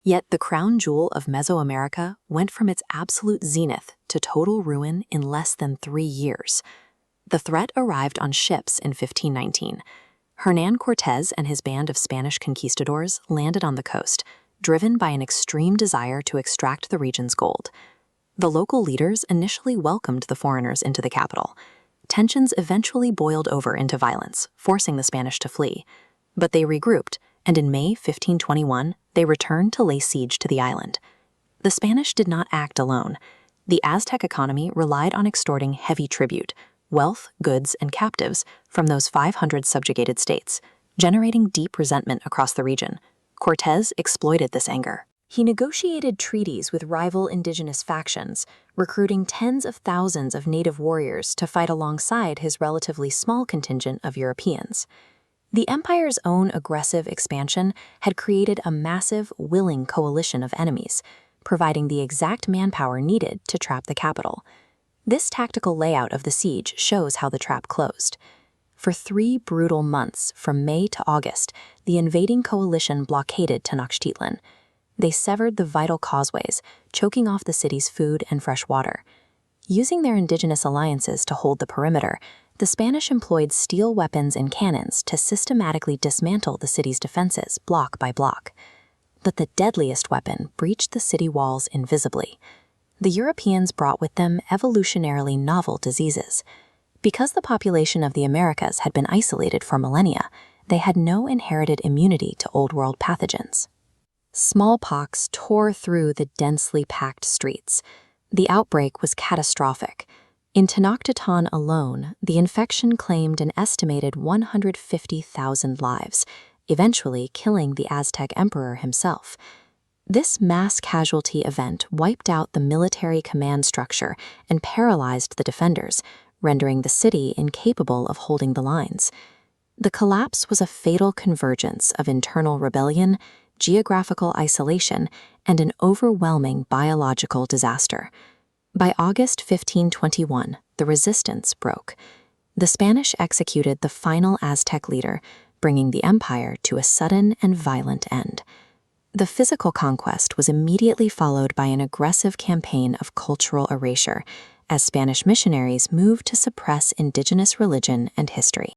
Yet the crown jewel of Mesoamerica went from its absolute zenith to total ruin in less than 3 years. The threat arrived on ships in 1519. Hernán Cortes and his band of Spanish conquistadors landed on the coast, driven by an extreme desire to extract the region's gold. The local leaders initially welcomed the foreigners into the capital. Tensions eventually boiled over into violence, forcing the Spanish to flee. But they regrouped, and in May 1521, they returned to lay siege to the island. The Spanish did not act alone. The Aztec economy relied on extorting heavy tribute, wealth, goods, and captives from those 500 subjugated states, generating deep resentment across the region. Cortes exploited this anger. He negotiated treaties with rival indigenous factions, recruiting tens of thousands of native warriors to fight alongside his relatively small contingent of Europeans. The empire's own aggressive expansion had created a massive, willing coalition of enemies, providing the exact manpower needed to trap the capital. This tactical layout of the siege shows how the trap closed. For 3 brutal months, from May to August, the invading coalition blockaded Tenochtitlan. They severed the vital causeways, choking off the city's food and fresh water. Using their indigenous alliances to hold the perimeter, the Spanish employed steel weapons and cannons to systematically dismantle the city's defenses block by block. But the deadliest weapon breached the city walls invisibly. The Europeans brought with them evolutionarily novel diseases. Because the population of the Americas had been isolated for millennia, they had no inherited immunity to Old World pathogens. Smallpox tore through the densely packed streets. The outbreak was catastrophic. In Tenochtitlan alone, the infection claimed an estimated 150,000 lives, eventually killing the Aztec emperor himself. This mass casualty event wiped out the military command structure and paralyzed the defenders, rendering the city incapable of holding the lines. The collapse was a fatal convergence of internal rebellion, geographical isolation, and an overwhelming biological disaster. By August 1521, the resistance broke. The Spanish executed the final Aztec leader, bringing the empire to a sudden and violent end. The physical conquest was immediately followed by an aggressive campaign of cultural erasure, as Spanish missionaries moved to suppress indigenous religion and history.